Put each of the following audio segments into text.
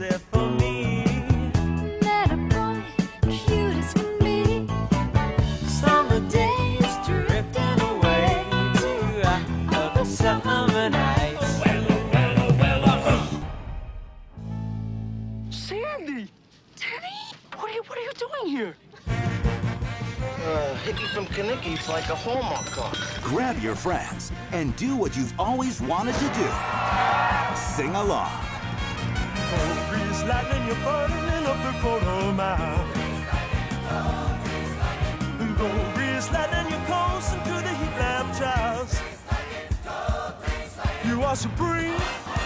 except for me. Met a boy, cute as can be. Summer days drifting away to other summer nights. Sandy! Teddy? What are you doing here? Hickey from Kanicki's like a Hallmark card. Grab your friends and do what you've always wanted to do. Sing along. Cold breeze lightning, you're burning up the quarter mile. Cold breeze lightning, you're coasting to the heat lamp trials. You are supreme,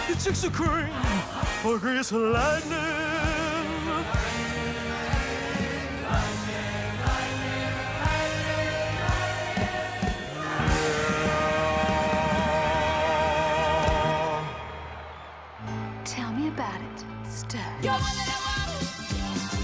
your chicks are cream, for grease lightning. Tell me about it, Stud. You're one that I want.